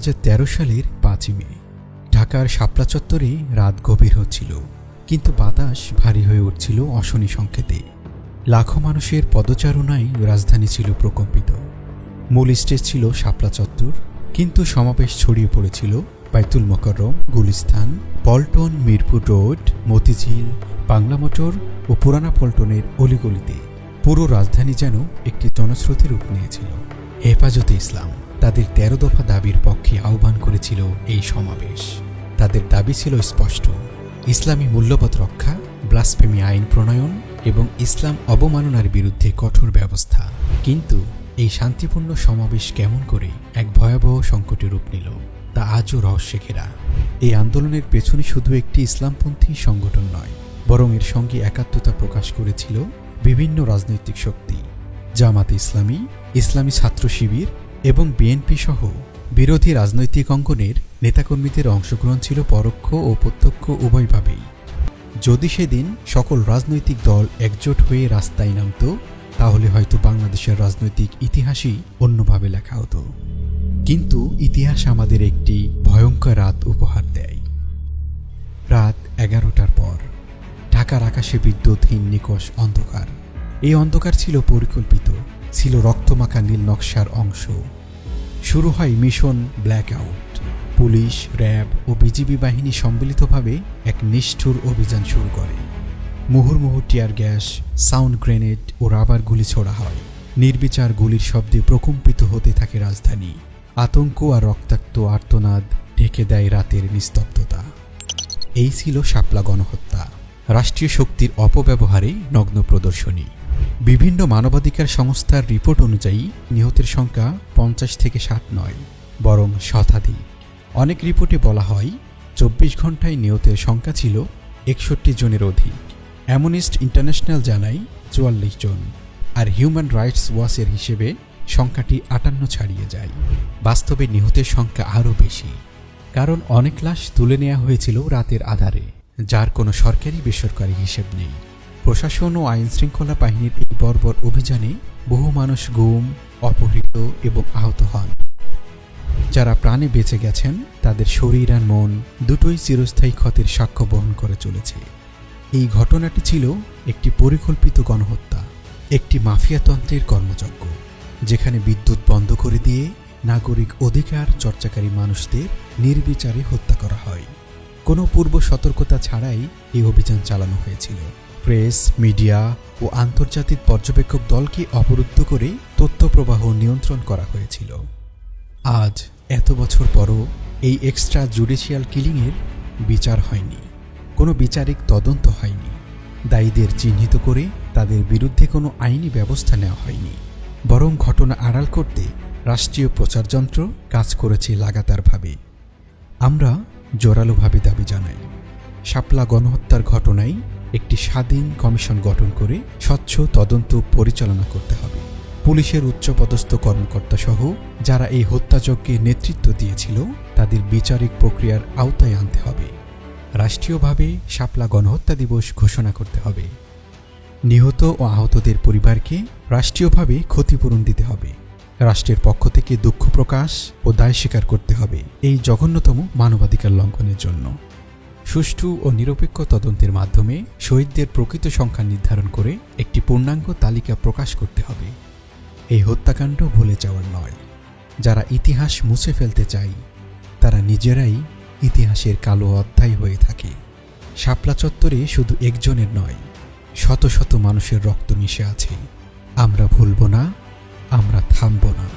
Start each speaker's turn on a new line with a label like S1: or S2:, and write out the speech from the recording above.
S1: 2013 সালের 5 মে ঢাকার শাপলা চত্বরে রাত গভীর হচ্ছিল, কিন্তু বাতাস ভারী হয়ে উঠছিল অশনি সংকেতে। লাখো মানুষের পদচারণায় রাজধানী ছিল প্রকম্পিত। মূল স্টেজ ছিল শাপলা চত্বর, কিন্তু সমাবেশ ছড়িয়ে পড়েছিল বাইতুল মোকাররম, গুলিস্তান, পল্টন, মিরপুর রোড, মতিঝিল, বাংলা মোটর ও পুরানা পল্টনের অলিগলিতে। পুরো রাজধানী যেন একটি জনস্রোতে রূপ নিয়েছিল। হেফাজতে ইসলাম তাদের 13 দফা দাবির পক্ষে আহ্বান করেছিল এই সমাবেশ। তাদের দাবি ছিল স্পষ্ট: ইসলামী মূল্যবোধ রক্ষা, ব্লাসফেমি আইন প্রণয়ন এবং ইসলাম অবমাননার বিরুদ্ধে কঠোর ব্যবস্থা। কিন্তু এই শান্তিপূর্ণ সমাবেশ কেমন করে এক ভয়াবহ সংকটে রূপ নিল তা আজও রহস্যে ঘেরা। এই আন্দোলনের পেছনে শুধু একটি ইসলামপন্থী সংগঠন নয়, বরং এর সঙ্গে একাত্মতা প্রকাশ করেছিল বিভিন্ন রাজনৈতিক শক্তি। জামাতে ইসলামী, ইসলামী ছাত্র শিবির এবং বিএনপি সহ বিরোধী রাজনৈতিক অঙ্গনের নেতাকর্মীদের অংশগ্রহণ ছিল পরোক্ষ ও প্রত্যক্ষ উভয়ভাবেই। যদি সেদিন সকল রাজনৈতিক দল একজোট হয়ে রাস্তায় নামত, তাহলে হয়তো বাংলাদেশের রাজনৈতিক ইতিহাসই অন্যভাবে লেখা হতো। কিন্তু ইতিহাস আমাদের একটি ভয়ঙ্কর রাত উপহার দেয়। রাত 11টার পর ঢাকার আকাশে বিদ্যুৎহীন নিকষ অন্ধকার। এই অন্ধকার ছিল পরিকল্পিত, ছিল রক্তমাখা নীল নকশার অংশ। শুরু হয় mission black out. Police, RAB ও বিজিবি বাহিনী সম্মিলিতভাবে এক নিষ্ঠুর অভিযান শুরু করে। মুহুর্মুহু টিয়ার গ্যাস, সাউন্ড গ্রেনেড ও রাবার গুলি ছোড়া হয়। নির্বিচার গুলির শব্দে প্রকম্পিত হতে থাকে রাজধানী। আতঙ্ক আর রক্তাক্ত আর্তনাদ ঢেকে দেয় রাতের নিস্তব্ধতা। এই ছিল শাপলা গণহত্যা, রাষ্ট্রীয় শক্তির অপব্যবহারে নগ্ন প্রদর্শনী। বিভিন্ন মানবাধিকার সংস্থার রিপোর্ট অনুযায়ী নিহতের সংখ্যা 50 থেকে 60 নয়, বরং শতাধিক। অনেক রিপোর্টে বলা হয় 24 ঘন্টায় নিহতের সংখ্যা ছিল 61 জনের অধিক। অ্যামনেস্টি ইন্টারন্যাশনাল জানায় 44 জন, আর হিউম্যান রাইটস ওয়াচের হিসেবে সংখ্যাটি 58 ছাড়িয়ে যায়। বাস্তবে নিহতের সংখ্যা আরও বেশি, কারণ অনেক লাশ তুলে নেওয়া হয়েছিল রাতের আধারে, যার কোনো সরকারি বেসরকারি হিসেব নেই। প্রশাসন ও আইন শৃঙ্খলা বাহিনীর এই বর্বর অভিযানে বহু মানুষ গুম, অপহৃত এবং আহত হন। যারা প্রাণে বেঁচে গেছেন তাদের শরীর আর মন দুটোই চিরস্থায়ী ক্ষতের সাক্ষ্য বহন করে চলেছে। এই ঘটনাটি ছিল একটি পরিকল্পিত গণহত্যা, একটি মাফিয়াতন্ত্রের কর্মযজ্ঞ, যেখানে বিদ্যুৎ বন্ধ করে দিয়ে নাগরিক অধিকার চর্চাকারী মানুষদের নির্বিচারে হত্যা করা হয়। কোনো পূর্ব সতর্কতা ছাড়াই এই অভিযান চালানো হয়েছিল। প্রেস, মিডিয়া ও আন্তর্জাতিক পর্যবেক্ষক দলকে অবরুদ্ধ করে তথ্য প্রবাহ নিয়ন্ত্রণ করা হয়েছিল। আজ এত বছর পরও এই এক্সট্রা জুডিশিয়াল কিলিংয়ের বিচার হয়নি, কোনো বিচারিক তদন্ত হয়নি। দায়ীদের চিহ্নিত করে তাদের বিরুদ্ধে কোনো আইনি ব্যবস্থা নেওয়া হয়নি, বরং ঘটনা আড়াল করতে রাষ্ট্রীয় প্রচারযন্ত্র কাজ করেছে লাগাতারভাবে। আমরা জোরালোভাবে দাবি জানাই, শাপলা গণহত্যার ঘটনায় একটি স্বাধীন কমিশন গঠন করে স্বচ্ছ তদন্ত পরিচালনা করতে হবে। পুলিশের উচ্চপদস্থ কর্মকর্তা সহ যারা এই হত্যাযজ্ঞে নেতৃত্ব দিয়েছিল তাদের বিচারিক প্রক্রিয়ার আওতায় আনতে হবে। রাষ্ট্রীয়ভাবে শাপলা গণহত্যা দিবস ঘোষণা করতে হবে। নিহত ও আহতদের পরিবারকে রাষ্ট্রীয়ভাবে ক্ষতিপূরণ দিতে হবে। রাষ্ট্রের পক্ষ থেকে দুঃখ প্রকাশ ও দায় স্বীকার করতে হবে এই জঘন্যতম মানবাধিকার লঙ্ঘনের জন্য। সুষ্ঠু ও নিরপেক্ষ তদন্তের মাধ্যমে শহীদদের প্রকৃত সংখ্যা নির্ধারণ করে একটি পূর্ণাঙ্গ তালিকা প্রকাশ করতে হবে। এই হত্যাকাণ্ড ভুলে যাওয়ার নয়। যারা ইতিহাস মুছে ফেলতে চায় তারা নিজেরাই ইতিহাসের কালো অধ্যায় হয়ে থাকে। শাপলা চত্বরে শুধু একজনের নয়, শত শত মানুষের রক্ত মিশে আছে। আমরা ভুলব না, আমরা থামব না।